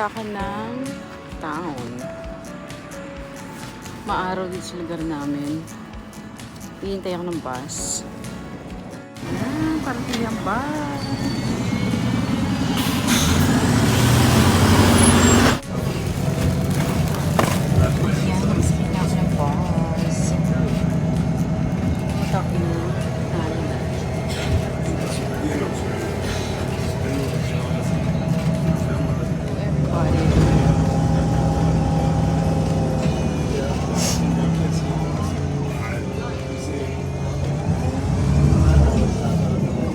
Bagsakan ng town. Maaraw dito sa lugar namin. Hihintay ako ng bus. Ayan, parating yung bus. Ayan, mag-skip na ako ng bus. Pumunta ko na.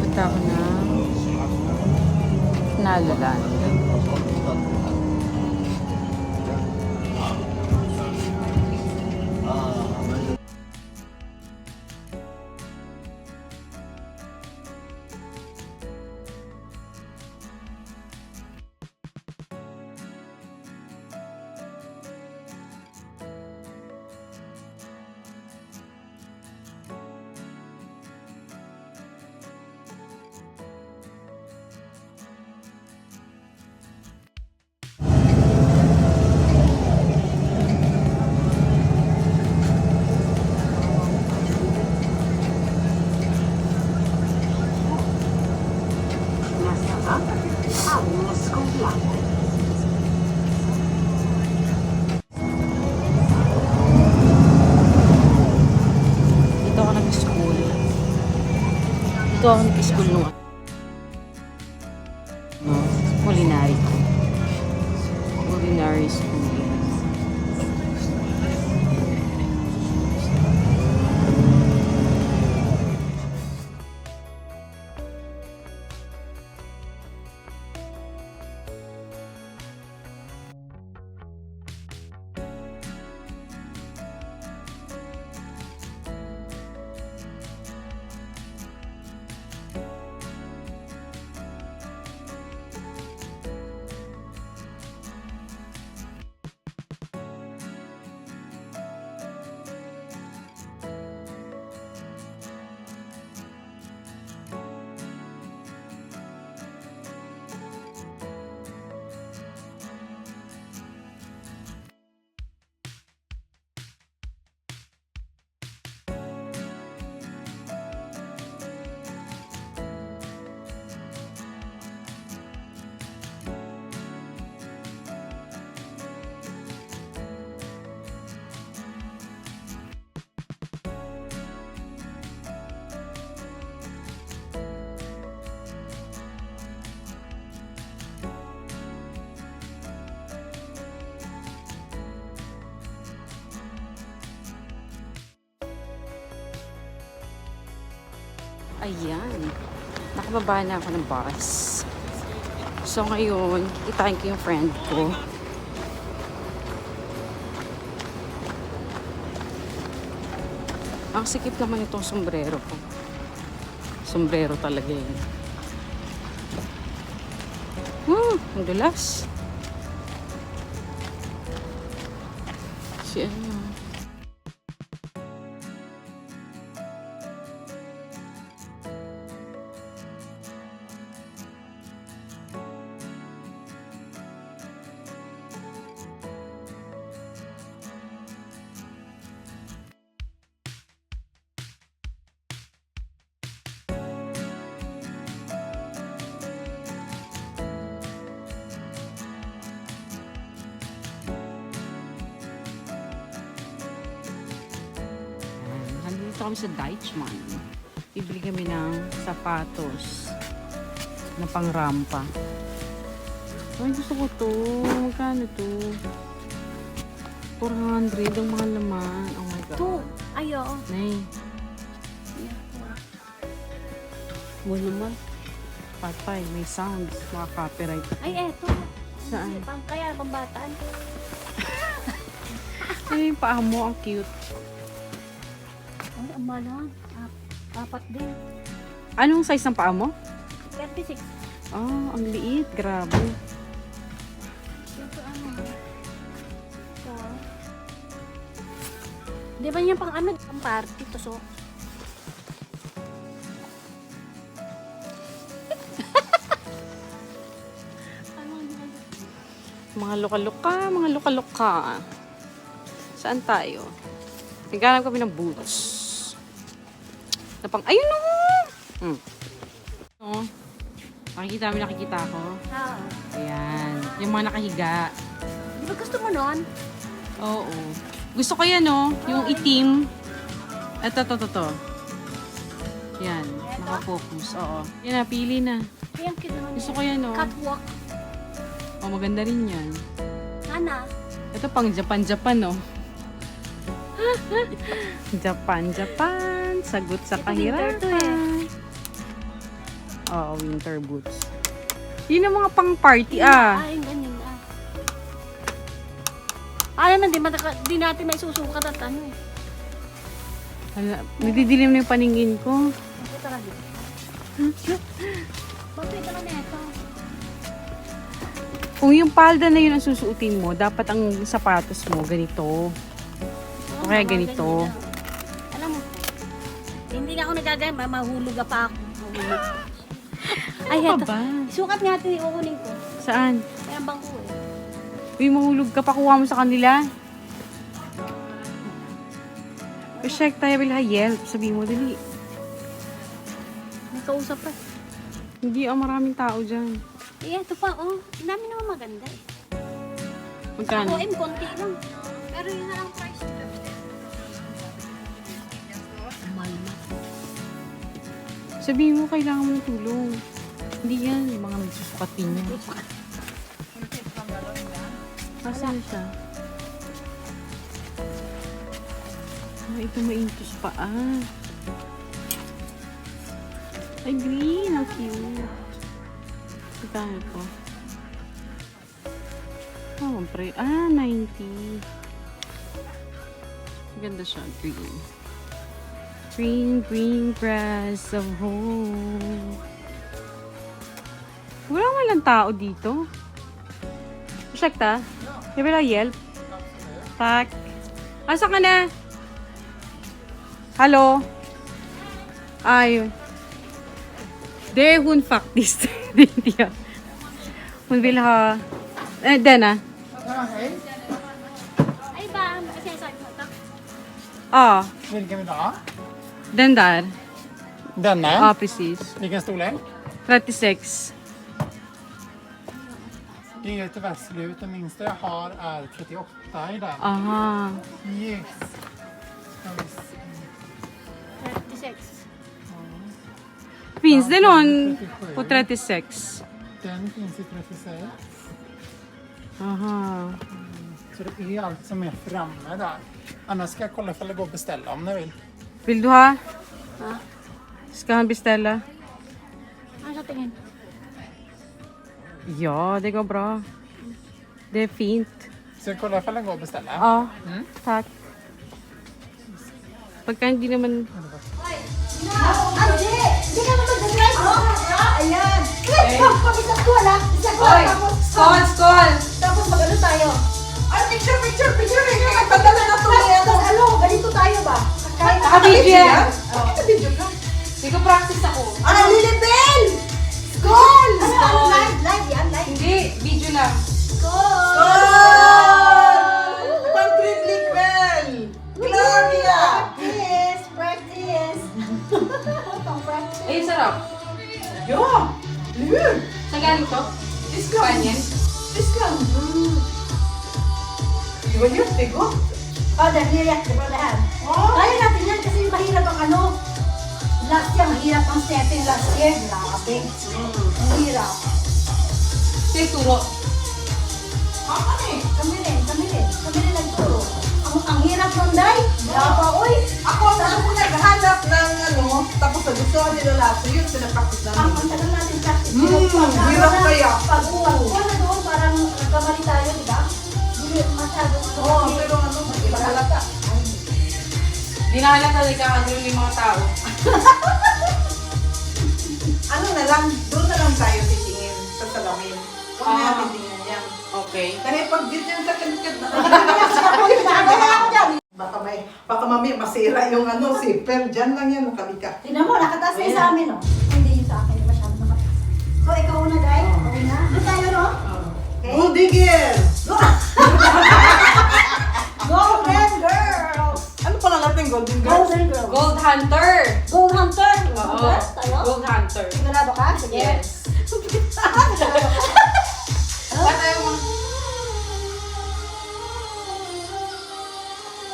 Pupunta ako na Nalaland. Dito ako nag-school. Dito ako nag-school noon. No, culinary. Culinary school. Ayan. Nakababa na ako ng bus. So ngayon, itain ko yung friend ko. Ang sikip naman itong sombrero ko. Sombrero talaga yun. Ang dulas. Si ano. Nandito kami sa Deichmann. Bibili kami ng sapatos na pangrampa. Ay, gusto ko to. Magkano to? 400 ang mga laman. Oh my God. To, ayo. Nay, Mo naman. patay. May sound. Mga copyright. Ay, eto. Saan? Kaya pambataan. Ano yung paa mo? Ang cute. Ay, ang malang. Apat din. Anong size ng paa mo? 36. Oh, ang liit. Grabe. Ito ano? Ito. Di ba niya pang ano? Pang party. Tusok. Mga luka-luka. Saan tayo? Naghanap kami ng boots. Ayun o! Oh. Nakikita ko. Ah. Ayan. Yung mga nakahiga. Di ba gusto mo nun? Oo. Gusto ko yan, no? Yung itim. Ito. Yan. Naka-focus. Oo. Yan na, pili na. Ay, ang cute naman. Gusto ko yan, no? Catwalk. Oh, maganda rin yan. Sana. Ito pang Japan, no? Japan. Sagot sa Ito winter to, kahirapan. Oo, winter boots. Yun ang mga pang-party, ah. Ay, ganyan ah. Ayaw na, di natin may susukat at ano eh. Nadidilim na yung paningin ko. Ito talaga. Bakit naman ito? Kung yung palda na yun ang susuotin mo, dapat ang sapatos mo ganito. O kaya ganito. Alam mo, hindi nga ako nagagaya, mahulog pa ako. Mahulog. Ay, Ano eto. ba? Sukat nga ito, uunin ko. Saan? Ay, ang bangko eh. Uy, mahulog ka pa, kuha mo sa kanila. Check tayo bila Yelp. Sabihin mo, dali. May kausap pa. Hindi, maraming tao dyan. Eh, ito pa, oh. Ang dami naman maganda eh. Magkano? OM, konti lang. Pero yun na lang price. Mahal na. Sabihin mo, kailangan mo ng tulong. Hindi yan, yung mga magsusukatin niya. Asan siya? Ah, ito maintos pa, ah. Ay, green. How cute. Magkano po? Oh, pre. 90. Maganda siya. Green grass of home. Wala man lang tao dito. Ursäkta? Jag vill ha hjälp. Tack. Asa ka na? Hallå? Ay. Det är hon faktiskt. Det är inte jag. Hon vill ha... denna. Ay ba, sinasabi mo ito? Ja, Vilken vill du ha? den där. Denna? Ja, precis. Vilken storlek? 36. Det är ett västslut. Den minsta jag har är 38 i den. Aha. Yes. Ska vi se. 36. Finns det någon på 36? Den finns i 36. Aha. Så det är allt som är framme där. Annars ska jag kolla ifall det går att beställa om ni vill. Vill du ha? Ha? Ska han beställa? Ano sa tingin? Ja, det går bra. Det är fint. Ska jag kolla ifall den går att beställa? Ja, Mm. tack. Pagka hindi naman... Ande! Hindi ka naman mag-drive mo? Ayan! Wait! Pag-isap ko wala! Isap ko Skål! Tapos mag-ano tayo? Ano? Picture! Pagdala na ito. Tapos ano? Ganito tayo ba? Naka-video yan? Naka-video ka? Hindi ko practice ako. Ano? Lilibel! Skål! Ano? Live? Live yan? Live? Hindi, video lang. Pag-public bell! Gloria! Practice! Pang-practice! Ay, sarap. Ja! Hur? Saan galing to? Spanien? Tyskland. Det var jättegott. Ja, det blir jättebra det här. Kaya natin yan kasi mahirap ang ano. Last year, mahirap ang setting last year. Grabe. Mahirap. Siguro. Kami rin nagturo. Ang hirap nun, Day. Grabe, oy. Ako naghahanap ng ano, tapos nagustuhan nila lahat. So yun, pinapakit namin. Ang tagal natin practice. Hirap kaya. Pag-uwan na doon, parang nagkamali tayo, di ba? Hindi masyadong. Oo, pero ano, iba halata. Di na halata nagkakagulo yung mga tao. Ano na lang, doon na lang tayo titingin sa salamin. Huwag na natin tingnan yan. Okay. Kaya pag dito yung takad-takad na. Ako dyan. Baka mami masira yung ano, zipper. Diyan lang yan, nakabika. Tingnan mo, nakataas na yung sa amin, no? Hindi yung sa akin, masyadong nakataas. So, ikaw una, Day? Okay na? Doon tayo, no? Okay? Gold digger! Golden girls! Ano pala natin, golden girl? Golden girls. Gold Hunter. Gold hunter. Oo. Hunter? Tayo? Gold Hunter. Sigurado ka? Sige. Yes. Sigurado ka? Ba't ayaw mo?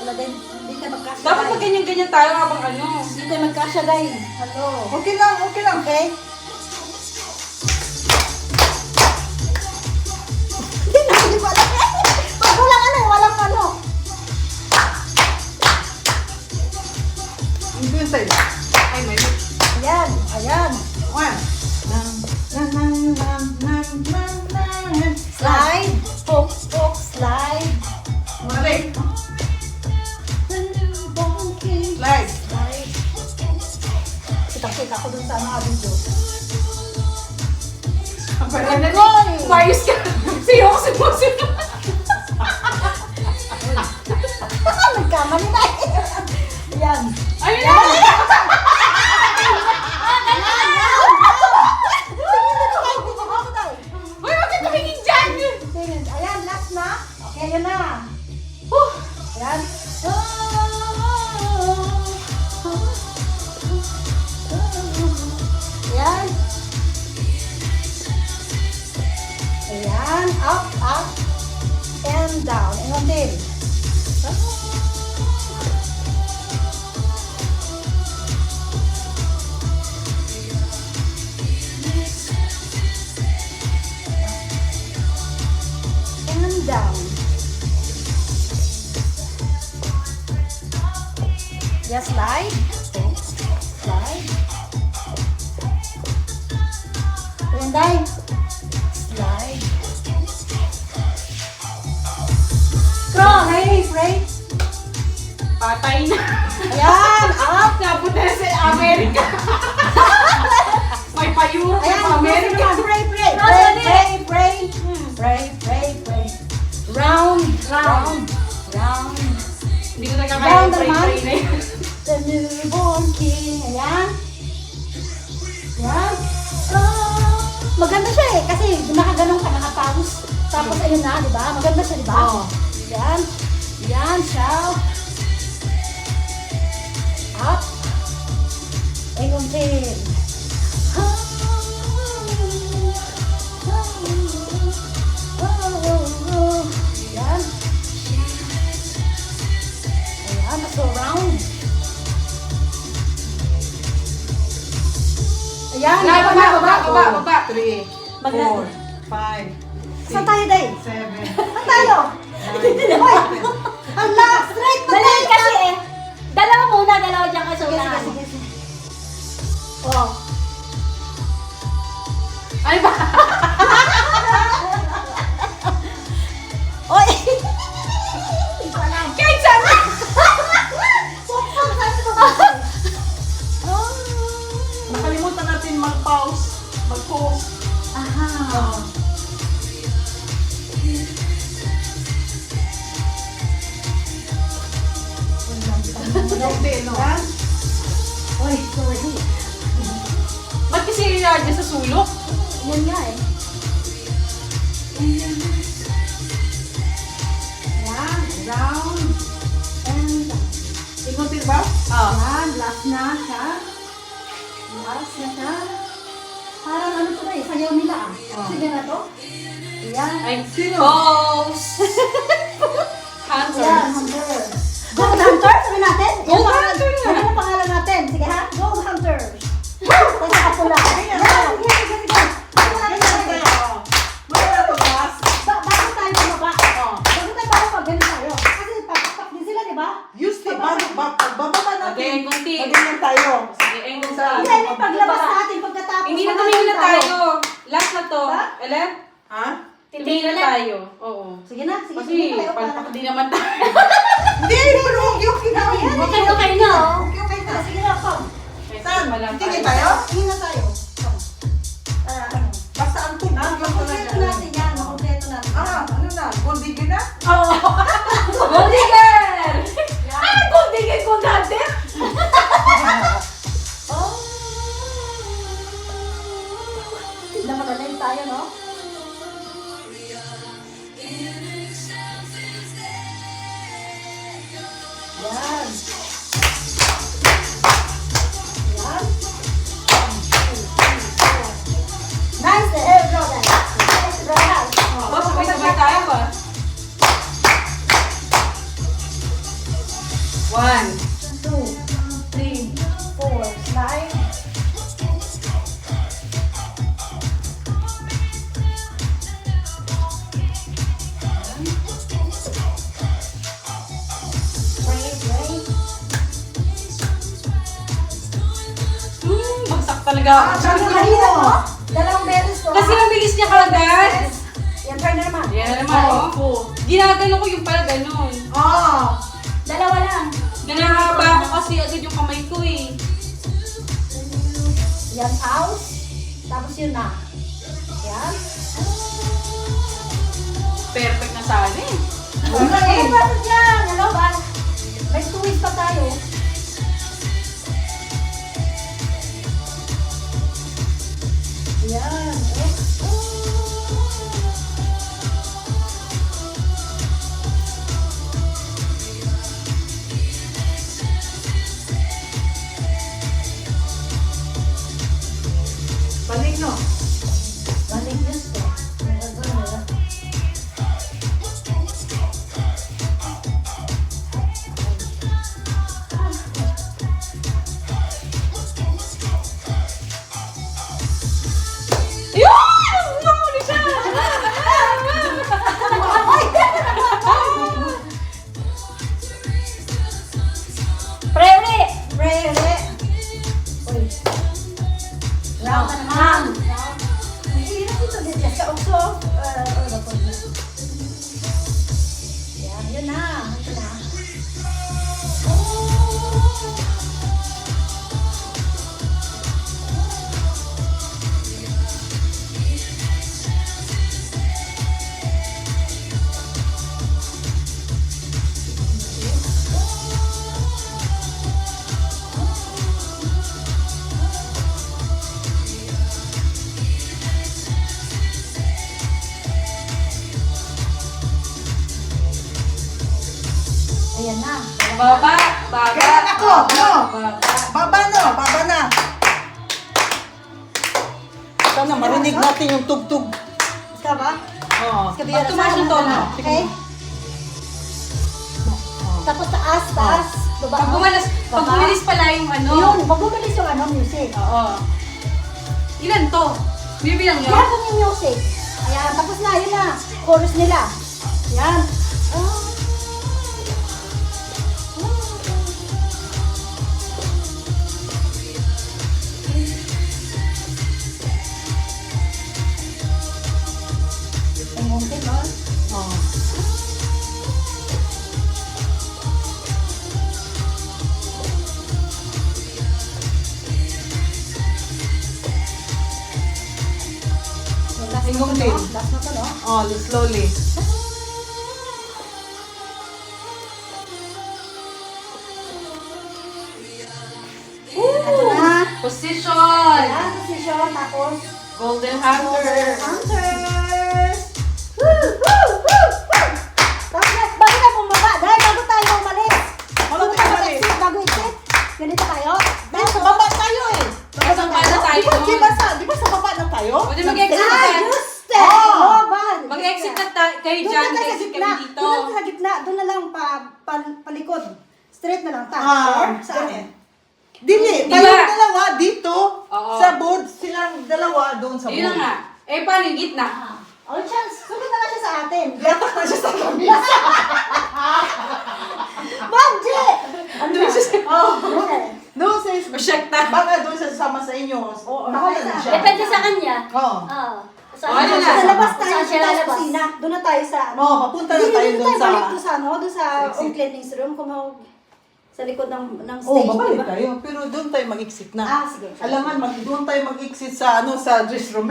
Wala din. Hindi ka magkasya. Dapat guys. pag ganyan-ganyan tayo habang ano. Hindi ka magkasya, guys. Hello. Okay lang, okay lang. Okay? Hindi na, hindi ko alam. Pag walang ano, walang ano. Hindi yun tayo. Ay, may... Ayan, ayan. One. Slide. Poke, poke, slide. Mali. The newborn king. Slide. Slide. Kita-kita ko dun sa mga video. Mayos ka. Siyo ko si Pusin. Nagkamali na. Ayan. Ayun na. Uy, wag ka tumingin dyan. Ayan, last na. Okay, ayan na. Ayan. Ayan. Ayan. Up, up, and down. And din. And down. Just slide. Slide. Renday. Slide. Strong. Pray. Patay na. Ayan. Up. Napunta na sa Amerika. May pa-Europe Ayan. sa Amerika. Pray. Pray. Round. Hindi ko nagkakaya Down yung naman. pray-pray na yun. The newborn king. Ayan. Ayan. Ah, maganda siya eh. Kasi nakaganong ka, nakapawis. Tapos ayun na, di ba? Maganda siya, di ba? Oo. Ayan. Ayan, siya. Up. Ayun din. Ayan. Ayan, so round. Ayan, Baba. 3, 4, 5, Saan tayo, Day? 7. Saan tayo? Hoy! Hala, straight pa Dali tayo. kasi eh. Dalawa muna, dalawa dyan kayo sa Sige, unahan. sige. Oh. Ano ba? Oy! Kahit saan na. Nakalimutan natin mag-pause. Mag-pause. Aha. Hindi, no? Oy, sorry. Ba't kasi dyan sa sulok? Yan nga eh. Ayan, round. And down. Ikutin ba? Ayan, last na siya. Last na siya. Parang ano to na eh, sayaw nila ah. Sige na to. Ayan. Ay, pose. Hunter. Ayan, hunter. Gold Hunter, sabi natin. Gold Yan Hunter nga. Yan ang pangalan natin. Sige ha, Gold Hunter. Tayo sa kapula. Ayan, sige. Wala na tumas. Bago tayo bumaba. Bago tayo bumaba, ganun tayo. Kasi papak din sila, di ba? Use the pagbababa natin. Okay, kunti. Ganyan tayo. Sige, ayun sa... Hindi, may paglabas natin pagkatapos. Hindi na Mamaya tumingin na tayo. Last na to. Ha? Ele? Ha? Tumingin na tayo. Oo. Sige na, sige. Kasi, sige na, palpak din naman tayo. Hindi, pero okay na. Okay na oh. Okay na. Sige na, come. Saan? Wala Tingin tayo. tayo? Tingin na tayo. Ano? Basta ang tubig lang Makompleto talaga. natin yan. Makompleto natin. Ano na? Gold digger na? Gold digger! Ah, gold digger ko dati! Oh. Namadalay tayo, no? Yan. 1, 2, 3, 4. Nice, hey, brother. Nice, brother. Oh, sabay-sabay tayo ba? 1. 2, 3, 4, slide. Bagsak talaga ako. Sabi mo kanina, no? Dalawang beses ko. Kasi ang bilis niya kagad. Yan, try na naman. Yan na naman, oh. Ginagano ko yung pala ganon. Dalawa lang. Ganahaba ako kasi agad yung kamay ko eh. Yan, out. Tapos yun na. Yan. Perfect na sana eh. Ano ba ito dyan? Ano ba? May 2 weeks pa tayo. Yan. Balik, no? Balik gusto. Yun! Nahuli siya! Prere! Prere! Uy. Round na naman. Ang hirap ito din dyan. Sa ukso. Yan, yun na. Ito na. Ayan na. Baba! Baba! Ako, no? Baba! Baba, no? Baba na. Sana marinig natin yung tugtog. Ika ba? Oo. Pag tumaas yung tono. Okay? Tapos taas, taas. Baba. Pag bumalas, pag Baba. bumilis pala yung ano. Yun, pag bumilis yung ano, music. Oo. Ilan to? Bibilang yun? Yan yung music. Ayan, tapos na, yun na. Chorus nila. Yan. Ang muntin, no? Oo. Last na to, Muntin. no? Last na to, no? Oh, slowly. Ito na. Position! Ayan, position. Tapos, Golden Hunter! Hunters! Woo! Woo! Woo! Woo! Tapos na, bago na bumaba. Dahil bago tayo umalis. Bago tayo mag-exit, bago exit. Ganito tayo. Pero sa baba tayo eh. Nasa baba tayo Di ba nun. di ba sa baba na tayo? Pwede mag-exit na Ah, tayo. just it! Oh! Oh, bad. Mag-exit na kayo Doon dyan, na tayo sa mag-exit gitna. kami dito. Doon na sa gitna. Doon na lang palikod. Straight na lang. Tayo. Sa akin. Dili, Di tayong ba? dalawa dito Oo. sa board, silang dalawa doon sa Yun na board. nga. Eh, paano yung gitna? Oh, chance. Sunod na nga siya sa atin. Yatak na siya sa lamisa. Babji! Ano na? Oh. Okay. Doon sa Masyakta. baka doon sa sama sa inyo. Oo, Bahala na sa- siya. Depende sa kanya. Oo. Oo. Oh, ano na? Sa labas tayo. Saan siya Sa lalabas? kusina. Doon na tayo sa... Oo, papunta na Hindi, tayo hindi doon sa... balik doon sa ano, doon sa Exit. cleanings room, sa likod ng Oo, stage, babalik diba? tayo. Pero doon tayo mag-exit na. Ah, sige. Alangan, doon tayo mag-exit sa sa dress room.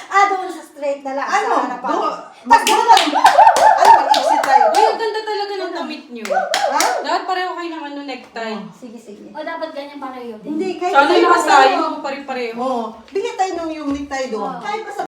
Ah, doon sa straight na lang. Ano? Sa harapan. Doon. Tapos doon lang. Ano, mag-exit tayo. Uy, ang ganda talaga ng damit nyo. Ha? Dapat pareho kayo ng ano, necktie. Sige, sige. O dapat ganyan pareho din. Hindi, kahit... Sana kahit lakas pareho. tayo, pare-pareho. Oo. Bigyan tayo ng yung necktie doon. Oo. Kahit pa sa